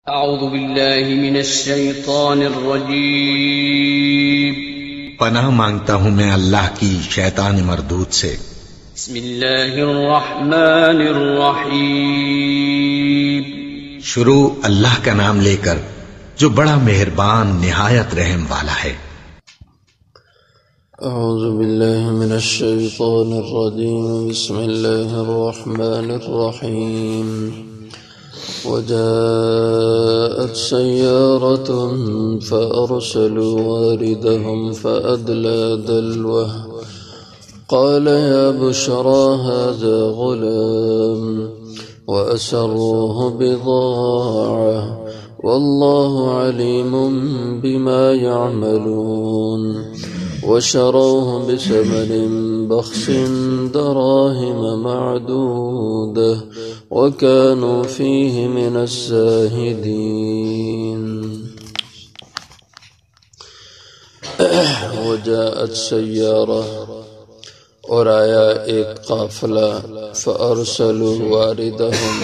اعوذ باللہ من الشیطان الرجیم پناہ مانگتا ہوں میں اللہ کی شیطان مردود سے۔ بسم اللہ الرحمن الرحیم شروع اللہ کا نام لے کر جو بڑا مہربان نہایت رحم والا ہے۔ اعوذ باللہ من الشیطان الرجیم بسم اللہ الرحمن الرحیم وجاءت سيارة فأرسلوا واردهم فأدلى دلوه قال يا بشرى هذا غلام وأسروه بضاعة والله عليم بما يعملون وشروه بثمن بخس دراهم معدودة وكانوا فيه من الزاهدين وجاءت سيارة اور آیا ایک قافلہ فأرسلوا واردهم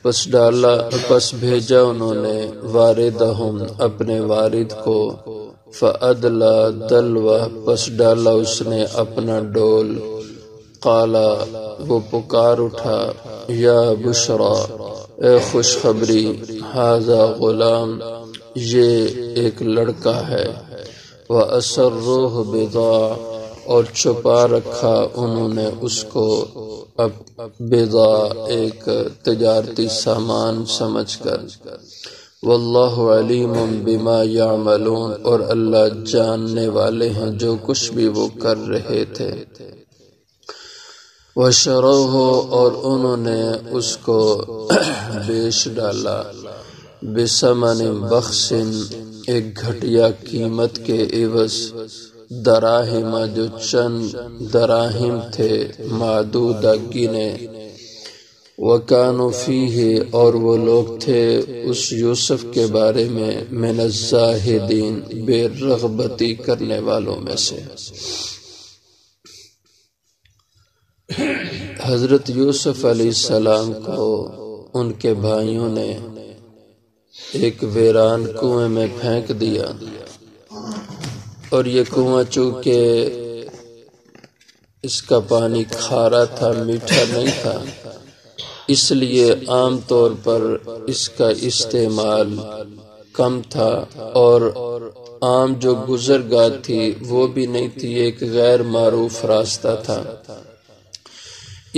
پس بھیجا انہوں نے واردهم اپنے وارد کو فأدلى دلوہ پس ڈالا اس نے اپنا ڈول قالا وہ پکار اٹھا یا بشرا اے خوشخبری ھذا غلام یہ ایک لڑکا ہے وَأَسَرُّوهُ بِضَاعَةً اور چھپا رکھا انہوں نے اس کو بضاع ایک تجارتی سامان سمجھ کر واللہ علیم بما یعملون اور اللہ جاننے والے ہیں جو کچھ بھی وہ کر رہے تھے وشروہ اور انہوں نے اس کو بیچ ڈالا بثمن بخس ایک گھٹیا قیمت کے عوض دراہم جو چند دراہم تھے معدودہ گنے وَكَانُوا فِيهِ اور وہ لوگ تھے اس یوسف کے بارے میں من الزاہدین بے رغبتی کرنے والوں میں سے۔ حضرت یوسف علیہ السلام کو ان کے بھائیوں نے ایک ویران کنویں میں پھینک دیا اور یہ کنواں چونکہ اس کا پانی کھارا تھا میٹھا نہیں تھا اس لیے عام طور پر اس کا استعمال کم تھا اور عام جو گزرگاہ تھی وہ بھی نہیں تھی، ایک غیر معروف راستہ تھا،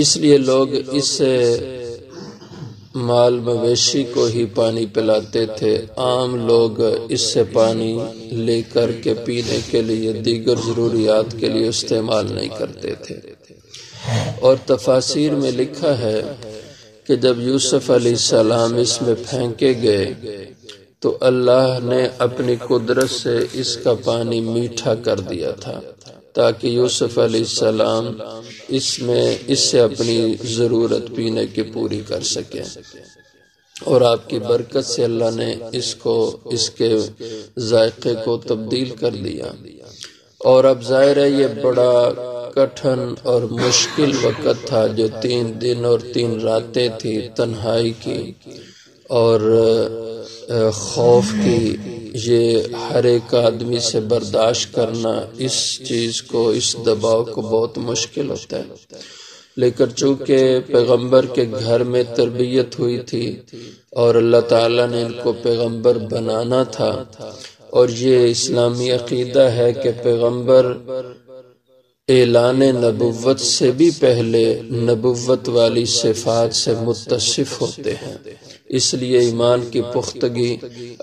اس لیے لوگ اس سے مال مویشی کو ہی پانی پلاتے تھے، عام لوگ اس سے پانی لے کر کے پینے کے لیے دیگر ضروریات کے لیے استعمال نہیں کرتے تھے۔ اور تفاسیر میں لکھا ہے کہ جب یوسف علیہ السلام اس میں پھینکے گئے تو اللہ نے اپنی قدرت سے اس کا پانی میٹھا کر دیا تھا تاکہ یوسف علیہ السلام اس سے اپنی ضرورت پینے کی پوری کر سکیں، اور آپ کی برکت سے اللہ نے اس کے ذائقے کو تبدیل کر دیا۔ اور اب ظاہر ہے یہ بڑا کٹھن اور مشکل وقت تھا جو 3 دن اور 3 راتیں تھی تنہائی کی اور خوف کی، یہ ہر ایک آدمی سے برداشت کرنا اس چیز کو، اس دباؤ کو بہت مشکل ہوتا ہے، لیکن چونکہ پیغمبر کے گھر میں تربیت ہوئی تھی اور اللہ تعالیٰ نے ان کو پیغمبر بنانا تھا، اور یہ اسلامی عقیدہ ہے کہ پیغمبر اعلان نبوت سے بھی پہلے نبوت والی صفات سے متصف ہوتے ہیں، اس لیے ایمان کی پختگی،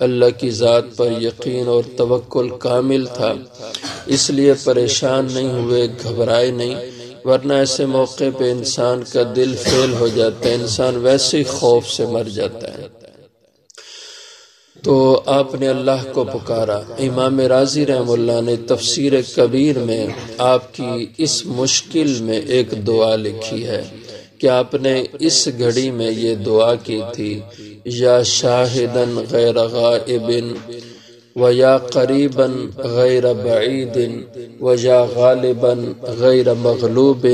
اللہ کی ذات پر یقین اور توکل کامل تھا، اس لیے پریشان نہیں ہوئے، گھبرائے نہیں، ورنہ ایسے موقع پہ انسان کا دل فیل ہو جاتا ہے، انسان ویسے ہی خوف سے مر جاتا ہے۔ تو آپ نے اللہ کو پکارا۔ امام رازی رحم اللہ نے تفسیر کبیر میں آپ کی اس مشکل میں ایک دعا لکھی ہے کہ آپ نے اس گھڑی میں یہ دعا کی تھی یا شاہدن غیر غائب و یا قریبا غیر بعید و یا غالبا غیر مغلوب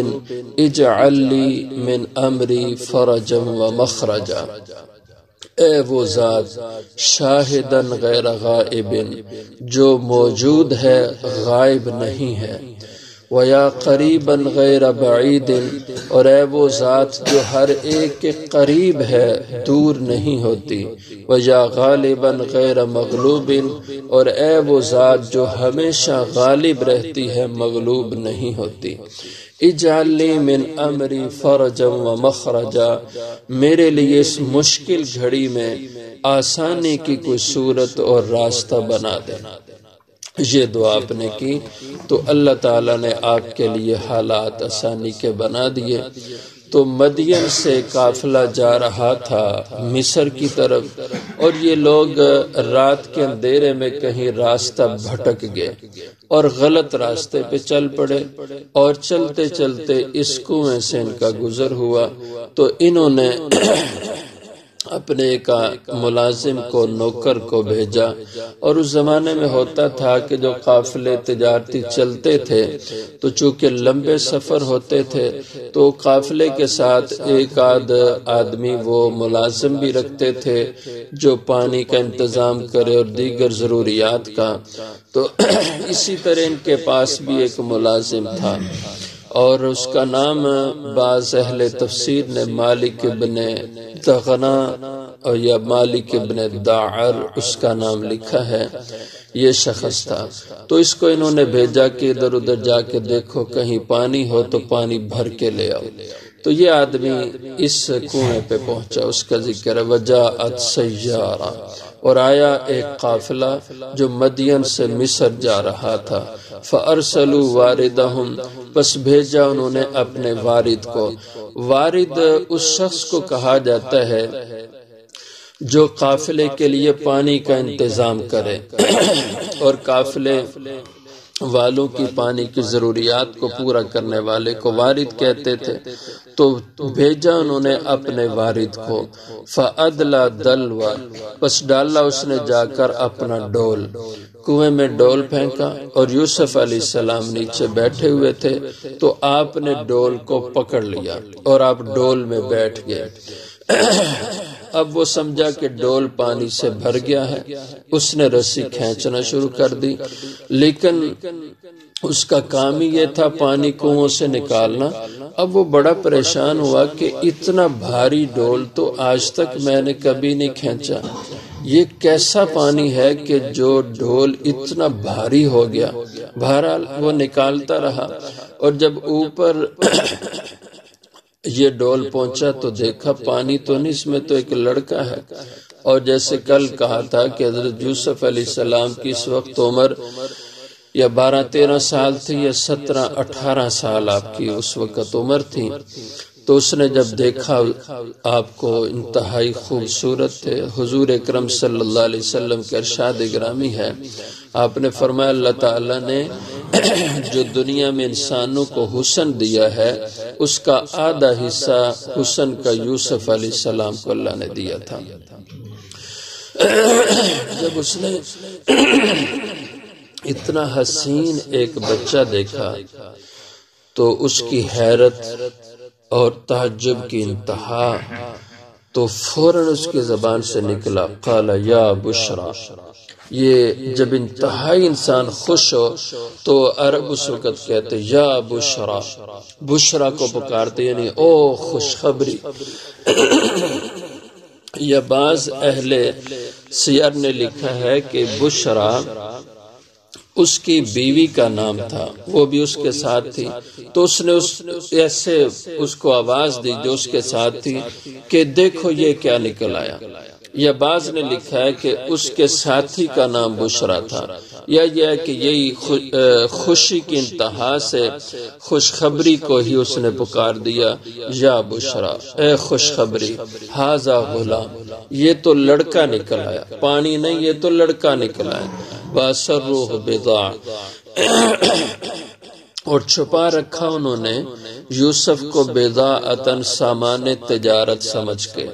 اجعل لی من امری فرجا و مخرجا۔ اے وہ ذات شاہدن غیر غائب جو موجود ہے غائب نہیں ہے، وَيَا قَرِيبًا غَيْرَ بَعِيدٍ اور اے وہ ذات جو ہر ایک کے قریب ہے دور نہیں ہوتی، وَيَا غَالِبًا غَيْرَ مَغْلُوبٍ اور اے وہ ذات جو ہمیشہ غالب رہتی ہے مغلوب نہیں ہوتی۔ اجعل لی من امری فرجا و مخرجا میرے لیے اس مشکل گھڑی میں آسانی کی کوئی صورت اور راستہ بنا دے۔ یہ دعا آپ نے کی تو اللہ تعالیٰ نے آپ کے لیے حالات آسانی کے بنا دیے۔ تو مدین سے قافلہ جا رہا تھا مصر کی طرف، اور یہ لوگ رات کے اندھیرے میں کہیں راستہ بھٹک گئے اور غلط راستے پہ چل پڑے، اور چلتے چلتے اس کنویں سے ان کا گزر ہوا۔ تو انہوں نے اپنے ایک ملازم کو، نوکر کو بھیجا، اور اس زمانے میں ہوتا تھا کہ جو قافلے تجارتی چلتے تھے تو چونکہ لمبے سفر ہوتے تھے تو قافلے کے ساتھ ایک آدمی وہ ملازم بھی رکھتے تھے جو پانی کا انتظام کرے اور دیگر ضروریات کا۔ تو اسی طرح ان کے پاس بھی ایک ملازم تھا، اور اس کا نام بعض اہل تفسیر نے مالک ابن دغنا یا مالک ابن داعر اس کا نام لکھا ہے، یہ شخص تھا۔ تو اس کو انہوں نے بھیجا کہ ادھر ادھر جا کے دیکھو کہیں پانی ہو تو پانی بھر کے لے آؤ۔ تو یہ آدمی اس کنویں پہ پہنچا، اس کا ذکر ہے وجاءت سیارہ، اور آیا ایک قافلہ جو مدین سے مصر جا رہا تھا، فَأَرْسَلُوا وَارِدَهُمْ پس بھیجا انہوں نے اپنے وارد کو۔ وارد اس شخص کو کہا جاتا ہے جو قافلے کے لیے پانی کا انتظام کرے اور قافلے والوں کی پانی کی ضروریات کو پورا کرنے والے کو وارد کہتے تھے۔ تو بھیجا انہوں نے اپنے وارد کو، فَأَدْلَى دَلْوَ پس ڈالا اس نے جا کر اپنا ڈول، کنویں میں ڈول پھینکا، اور یوسف علیہ السلام نیچے بیٹھے ہوئے تھے تو آپ نے ڈول کو پکڑ لیا اور آپ ڈول میں بیٹھ گئے۔ اب وہ سمجھا کہ ڈول پانی سے بھر گیا ہے، اس نے رسی کھینچنا شروع کر دی، لیکن اس کا کام ہی یہ تھا پانی کنویں سے نکالنا۔ اب وہ بڑا پریشان ہوا کہ اتنا بھاری ڈول تو آج تک میں نے کبھی نہیں کھینچا، یہ کیسا پانی ہے کہ جو ڈول اتنا بھاری ہو گیا۔ بہرحال وہ نکالتا رہا، اور جب اوپر یہ ڈول پہنچا تو دیکھا پانی تو نہیں، اس میں تو ایک لڑکا ہے۔ اور جیسے کل کہا تھا کہ حضرت یوسف علیہ السلام کی اس وقت عمر یا 12-13 سال تھی یا 17-18 سال آپ کی اس وقت عمر تھی۔ تو اس نے جب دیکھا آپ کو انتہائی خوبصورت تھے۔ حضور اکرم صلی اللہ علیہ وسلم کے ارشاد گرامی ہے، آپ نے فرمایا اللہ تعالیٰ نے جو دنیا میں انسانوں کو حسن دیا ہے اس کا آدھا حصہ حسن کا یوسف علیہ السلام کو اللہ نے دیا تھا۔ جب اس نے اتنا حسین ایک بچہ دیکھا تو اس کی حیرت اور تعجب کی انتہا، تو فوراً اس کی زبان سے نکلا قال یا بشرا۔ یہ جب انتہائی انسان خوش ہو تو عرب اس وقت کہتے یا بشرا، بشرا کو پکارتے یعنی او خوشخبری۔ یا بعض اہل سیر نے لکھا ہے کہ بشرا اس کی بیوی کا نام تھا، وہ بھی اس کے ساتھ تھی، تو اس نے ایسے اس کو آواز دی جو اس کے ساتھ تھی کہ دیکھو یہ کیا نکل آیا۔ یا بعض نے لکھا ہے کہ اس کے ساتھی کا نام بشرا تھا، یا یہ ہے کہ یہی خوشی کی انتہا سے خوشخبری کو ہی اس نے پکار دیا یا بشرا، اے خوشخبری، ھذا غلام، یہ تو لڑکا نکل آیا، پانی نہیں یہ تو لڑکا نکل آیا۔ وَأَسَرُّوهُ بِضَاعَةً اور چھپا رکھا انہوں نے یوسف کو بضاعتاً سامان تجارت سمجھ کے،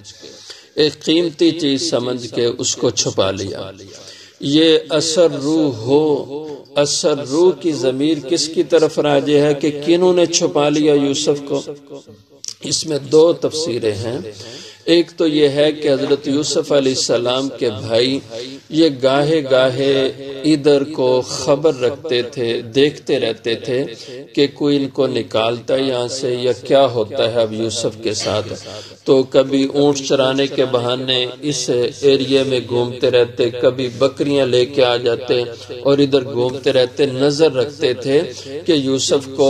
ایک قیمتی چیز سمجھ کے اس کو چھپا لیا۔ یہ اسرّو کی ضمیر کس کی طرف راجع ہے کہ کنہوں نے چھپا لیا یوسف کو؟ اس میں دو تفسیریں ہیں۔ ایک تو یہ ہے کہ حضرت یوسف علیہ السلام کے بھائی یہ گاہے گاہے ادھر کو خبر رکھتے تھے، دیکھتے رہتے تھے کہ کوئی ان کو نکالتا ہے یہاں سے یا کیا ہوتا ہے اب یوسف کے ساتھ. تو کبھی اونٹ چرانے کے بہانے اس ایریے میں گھومتے رہتے، کبھی بکریاں لے کے آ جاتے اور ادھر گھومتے رہتے، نظر رکھتے تھے کہ یوسف کو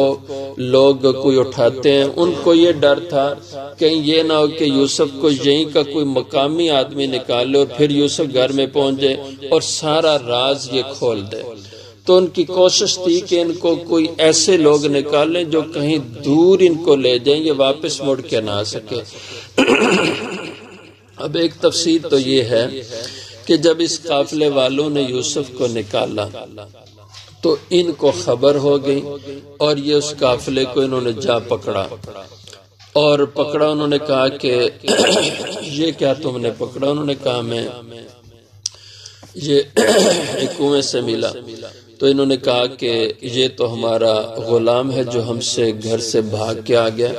لوگ کوئی اٹھاتے ہیں. ان کو یہ ڈر تھا کہیں یہ نہ ہو کہ یوسف کو یہیں کا کوئی مقامی آدمی نکالے اور پھر یوسف گھر میں پہنچ جائے اور سارا راز یہ کھول دے. تو ان کی کوشش تھی کہ ان کو کوئی ایسے لوگ نکالیں جو کہیں دور ان کو لے جائیں، یہ واپس مڑ کے نہ آ سکے. اب ایک تفسیر تو یہ ہے کہ جب اس قافلے والوں نے یوسف کو نکالا تو ان کو خبر ہو گئی اور یہ اس قافلے کو انہوں نے جا پکڑا اور پکڑا. انہوں نے کہا کہ یہ کیا تم نے پکڑا؟ انہوں نے کہا میں یہ ایک کنویں سے ملا. تو انہوں نے کہا کہ یہ تو ہمارا غلام ہے جو ہم سے گھر سے بھاگ کے آ گیا.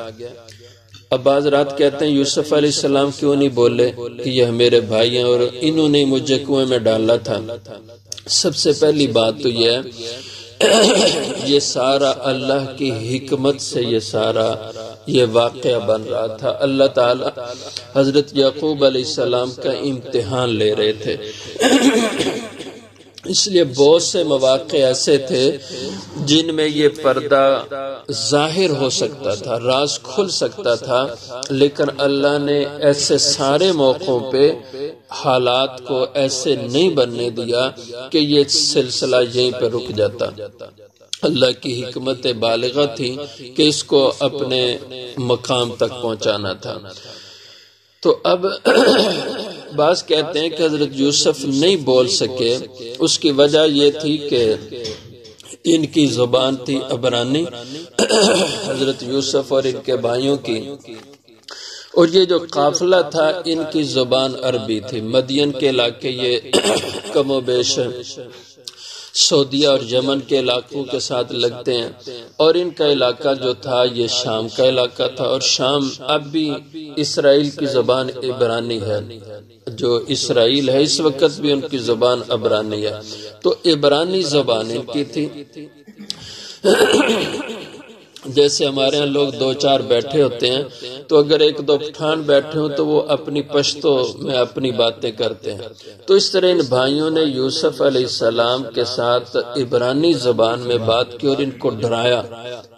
اب بعض رات کہتے ہیں یوسف علیہ السلام کیوں نہیں بولے کہ یہ میرے بھائی ہیں اور انہوں نے مجھے کنویں میں ڈالا تھا. سب سے پہلی بات تو یہ ہے یہ سارا اللہ کی حکمت سے یہ واقعہ بن رہا تھا. اللہ تعالی حضرت یعقوب علیہ السلام کا امتحان لے رہے تھے. اس لیے بہت سے مواقع ایسے تھے جن میں یہ پردہ ظاہر ہو سکتا تھا، راز کھل سکتا تھا، لیکن اللہ نے ایسے سارے موقعوں پہ حالات کو ایسے نہیں بننے دیا کہ یہ سلسلہ یہیں پہ رک جاتا. اللہ کی حکمت بالغہ تھی کہ اس کو اپنے مقام تک پہنچانا تھا. تو اب بعض کہتے ہیں کہ حضرت یوسف نہیں بول سکے، اس کی وجہ یہ تھی کہ ان کی زبان تھی عبرانی، حضرت یوسف اور ان کے بھائیوں کی، اور یہ جو قافلہ تھا ان کی زبان عربی تھی. مدین کے علاقے یہ کم و بیش سعودیہ اور یمن کے علاقوں کے ساتھ لگتے ہیں، اور ان کا علاقہ جو تھا یہ شام کا علاقہ تھا. اور شام اب بھی اسرائیل کی زبان عبرانی ہے، جو اسرائیل ہے اس وقت بھی ان کی زبان عبرانی ہے. تو عبرانی زبان ان کی تھی. جیسے ہمارے ہاں لوگ دو چار بیٹھے ہوتے ہیں تو اگر ایک دو پٹھان بیٹھے ہوں تو وہ اپنی پشتو میں اپنی باتیں کرتے ہیں. تو اس طرح ان بھائیوں نے یوسف علیہ السلام کے ساتھ عبرانی زبان میں بات کی اور ان کو ڈرایا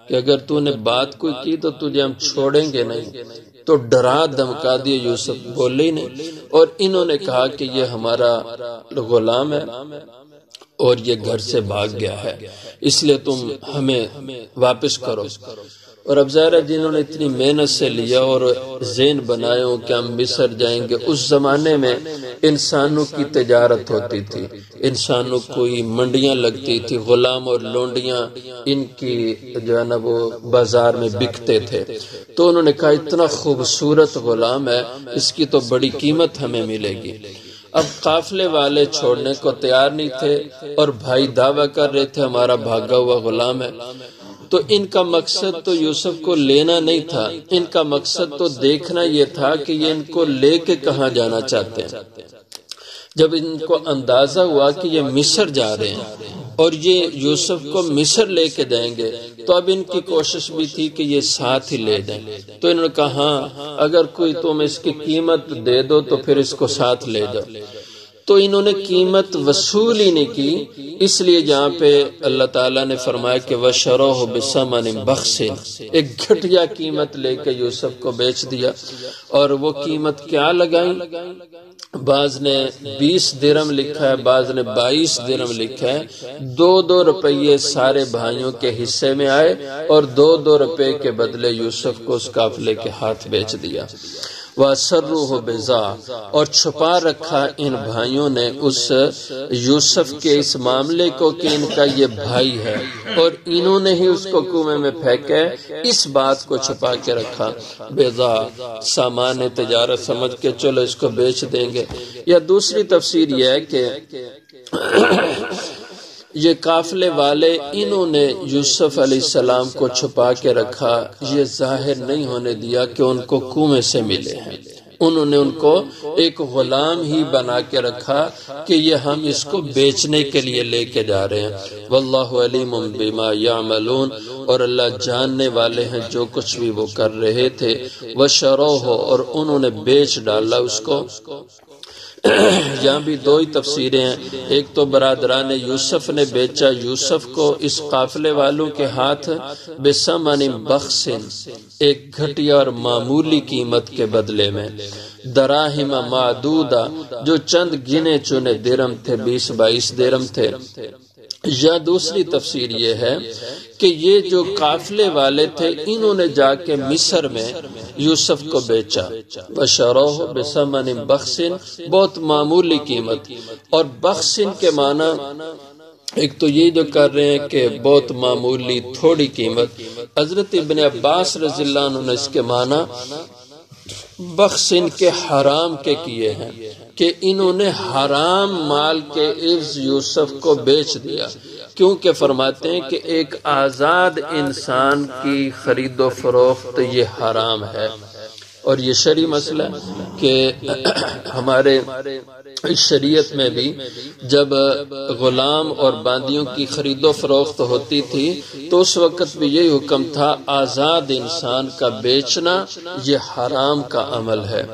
کہ اگر تو نے بات کوئی کی تو تجھے ہم چھوڑیں گے نہیں. تو ڈرا دھمکا دیے، یوسف بولے ہی نہیں. اور انہوں نے کہا کہ یہ ہمارا غلام ہے اور یہ گھر سے بھاگ گیا ہے، اس لیے تم ہمیں واپس کرو. اور اب ظاہر ہے جنہوں نے اتنی محنت سے لیا اور ذہن بنائے ہو کہ ہم مصر جائیں گے. اس زمانے میں انسانوں کی تجارت ہوتی تھی، انسانوں کوئی منڈیاں لگتی تھی، غلام اور لونڈیاں ان کی جو ہے نا وہ بازار میں بکتے تھے. تو انہوں نے کہا اتنا خوبصورت غلام ہے، اس کی تو بڑی قیمت ہمیں ملے گی. اب قافلے والے چھوڑنے کو تیار نہیں تھے اور بھائی دعویٰ کر رہے تھے ہمارا بھاگا ہوا غلام ہے. تو ان کا مقصد تو یوسف کو لینا نہیں تھا، ان کا مقصد تو دیکھنا یہ تھا کہ یہ ان کو لے کے کہاں جانا چاہتے ہیں. جب ان کو اندازہ ہوا کہ یہ مصر جا رہے ہیں اور یہ یوسف کو مصر لے کے جائیں گے تو اب ان کی کوشش بھی تھی کہ یہ ساتھ ہی لے جائیں. تو انہوں نے کہا ہاں اگر کوئی تم اس کی قیمت دے دو تو پھر اس کو ساتھ لے جاؤ. تو انہوں نے قیمت وصول ہی نہیں کی. اس لیے جہاں پہ اللہ تعالیٰ نے فرمایا کہ وَشَرَوْهُ بِثَمَنٍ بَخْسٍ، ایک گھٹیا قیمت لے کے یوسف کو بیچ دیا. اور وہ قیمت کیا لگائیں؟ بعض نے 20 درہم لکھا ہے، بعض نے 22 درہم لکھا ہے. 2 روپے سارے بھائیوں کے حصے میں آئے اور 2 روپے کے بدلے یوسف کو اس قافلے کے ہاتھ بیچ دیا. وَأَسَرُّوهُ بِضَاعَةً، اور چھپا رکھا ان بھائیوں نے اس یوسف کے اس معاملے کو کہ ان کا یہ بھائی ہے اور انہوں نے ہی اس کو کنویں میں پھینکا ہے، اس بات کو چھپا کے رکھا. بِضَاعَةً، سامان تجارت سمجھ کے چلو اس کو بیچ دیں گے. یا دوسری تفسیر یہ ہے کہ یہ قافلے والے انہوں نے یوسف علیہ السلام کو چھپا کے رکھا، یہ ظاہر نہیں ہونے دیا کہ ان کو کنویں سے ملے ہیں. انہوں نے ان کو ایک غلام ہی بنا کے رکھا کہ یہ ہم اس کو بیچنے کے لیے لے کے جا رہے ہیں۔ واللہ علیم بما یعملون، اور اللہ جاننے والے ہیں جو کچھ بھی وہ کر رہے تھے۔ وشروہ، اور انہوں نے بیچ ڈالا اس کو۔ یہاں بھی دو ہی تفسیریں ہیں، ایک تو برادران یوسف نے بیچا یوسف کو اس قافلے والوں کے ہاتھ بثمن بخس، ایک گھٹیا اور معمولی قیمت کے بدلے میں، دراہم معدودہ، جو چند گنے چنے درہم تھے، 20-22 درہم تھے۔ یا دوسری تفسیر یہ ہے کہ یہ جو قافلے والے تھے انہوں نے جا کے مصر میں یوسف کو بیچا، وشروہ بثمن بخس، بہت معمولی قیمت۔ اور بخس کے معنی ایک تو یہ جو کر رہے ہیں کہ بہت معمولی تھوڑی قیمت، حضرت ابن عباس رضی اللہ عنہ نے اس کے معنی بخس کے حرام کے کیے ہیں کہ انہوں نے حرام مال کے عوض یوسف کو بیچ دیا، کیونکہ فرماتے ہیں کہ ایک آزاد انسان کی خرید و فروخت یہ حرام ہے۔ اور یہ شرعی مسئلہ ہے کہ ہمارے شریعت میں بھی جب غلام اور باندیوں کی خرید و فروخت ہوتی تھی تو اس وقت بھی یہی حکم تھا، آزاد انسان کا بیچنا یہ حرام کا عمل ہے۔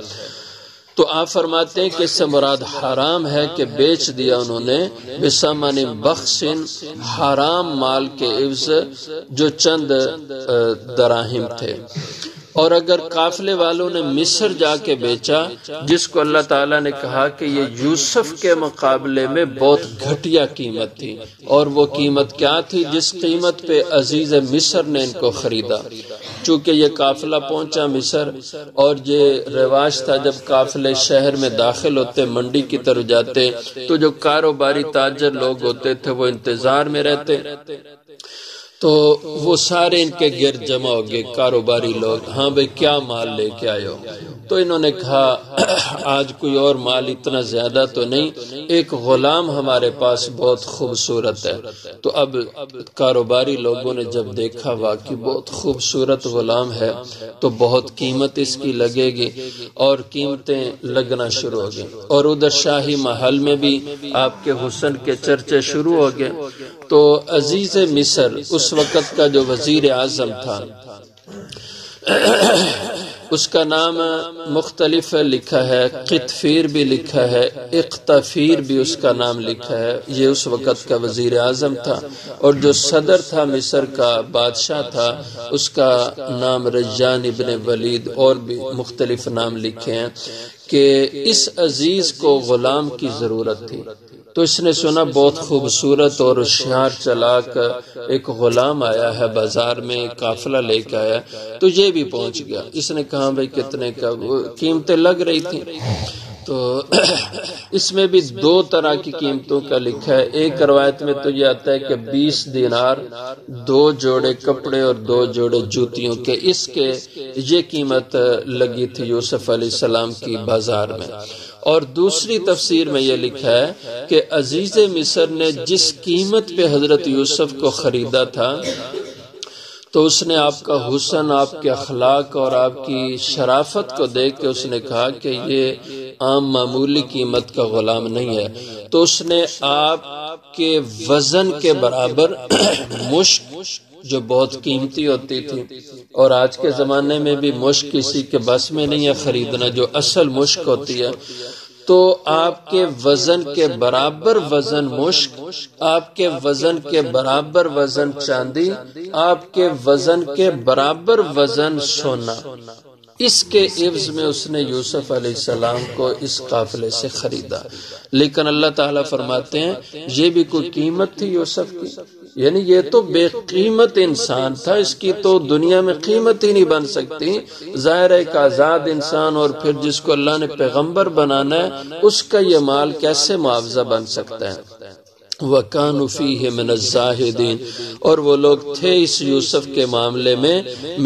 تو آپ فرماتے ہیں کہ اس سے مراد حرام ہے کہ بیچ دیا انہوں نے بثمن بخس، حرام مال کے عوض جو چند دراہم تھے۔ اور اگر قافلے والوں نے مصر جا کے بیچا، جس کو اللہ تعالیٰ نے کہا کہ یہ یوسف کے مقابلے میں بہت گھٹیا قیمت تھی، اور وہ قیمت کیا تھی؟ جس قیمت پہ عزیز مصر نے ان کو خریدا۔ چونکہ یہ قافلہ پہنچا مصر، اور یہ رواج تھا جب قافلے شہر میں داخل ہوتے، منڈی کی طرف جاتے، تو جو کاروباری تاجر لوگ ہوتے تھے وہ انتظار میں رہتے، تو وہ سارے ان کے گرد جمع ہو گئے کاروباری لوگ، ہاں بھئی کیا مال لے کے آئے ہو؟ تو انہوں نے کہا آج کوئی اور مال اتنا زیادہ تو نہیں، ایک غلام ہمارے پاس بہت خوبصورت ہے۔ تو اب کاروباری لوگوں نے جب دیکھا واقعی بہت خوبصورت غلام ہے تو بہت قیمت اس کی لگے گی، اور قیمتیں لگنا شروع ہو گئی، اور ادھر شاہی محل میں بھی آپ کے حسن کے چرچے شروع ہو گئے۔ تو عزیز مصر اس وقت کا جو وزیر اعظم تھا، اس کا نام مختلف لکھا ہے، قطفیر بھی لکھا ہے، اقتفیر بھی اس کا نام لکھا ہے، یہ اس وقت کا وزیر اعظم تھا۔ اور جو صدر تھا مصر کا، بادشاہ تھا، اس کا نام رجان ابن ولید، اور بھی مختلف نام لکھے ہیں، کہ اس عزیز کو غلام کی ضرورت تھی۔ تو اس نے سنا بہت خوبصورت اور ہوشیار چلاک ایک غلام آیا ہے بازار میں، قافلہ لے کے آیا، تو یہ بھی پہنچ گیا۔ اس نے کہا بھائی کتنے کا؟ قیمتیں لگ رہی تھی۔ تو اس میں بھی دو طرح کی قیمتوں کا لکھا ہے۔ ایک روایت میں تو یہ آتا ہے کہ 20 دینار، 2 جوڑے کپڑے اور 2 جوڑے جوتیوں کے، اس کے یہ قیمت لگی تھی یوسف علیہ السلام کی بازار میں۔ اور دوسری تفسیر میں یہ لکھا ہے کہ عزیز مصر نے جس قیمت پہ حضرت یوسف کو خریدا تھا، تو اس نے آپ کا حسن، آپ کے اخلاق اور آپ کی شرافت کو دیکھ کے اس نے کہا کہ یہ عام معمولی قیمت کا غلام نہیں ہے۔ تو اس نے آپ کے وزن کے برابر مشک، جو بہت قیمتی ہوتی تھی، اور آج کے زمانے میں بھی مشک کسی کے بس میں نہیں ہے خریدنا، جو اصل مشک ہوتی ہے، تو آپ کے وزن کے برابر وزن مشک، آپ کے وزن کے برابر وزن چاندی، آپ کے وزن کے برابر وزن سونا، اس کے عوض میں اس نے یوسف علیہ السلام کو اس قافلے سے خریدا۔ لیکن اللہ تعالیٰ فرماتے ہیں یہ بھی کوئی قیمت تھی یوسف کی، یعنی یہ تو بے قیمت انسان تھا، اس کی تو دنیا میں قیمت ہی نہیں بن سکتی۔ ظاہر ہے ایک آزاد انسان، اور پھر جس کو اللہ نے پیغمبر بنانا ہے، اس کا یہ مال کیسے معاوضہ بن سکتا ہے؟ وَكَانُوا فِيهِ مِنَ الزَّاهِدِينَ، اور وہ لوگ تھے اس یوسف کے معاملے میں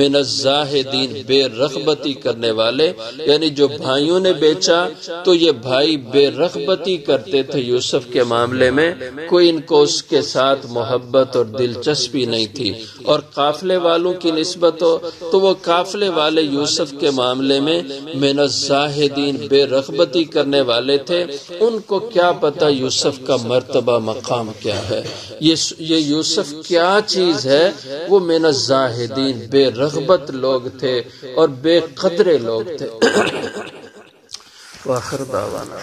من الزاہدین، بے رغبتی کرنے والے، یعنی جو بھائیوں نے بیچا تو یہ بھائی بے رغبتی کرتے تھے یوسف کے معاملے میں، کوئی ان کو اس کے ساتھ محبت اور دلچسپی نہیں تھی۔ اور قافلے والوں کی نسبت ہو تو وہ قافلے والے یوسف کے معاملے میں من الزاہدین، بے رغبتی کرنے والے تھے، ان کو کیا پتہ یوسف کا مرتبہ مقام کیا ہے، یہ یوسف کیا چیز ہے، وہ من الزاہدین، بے رغبت لوگ تھے اور بے قدرے لوگ تھے۔ وآخر دعوانا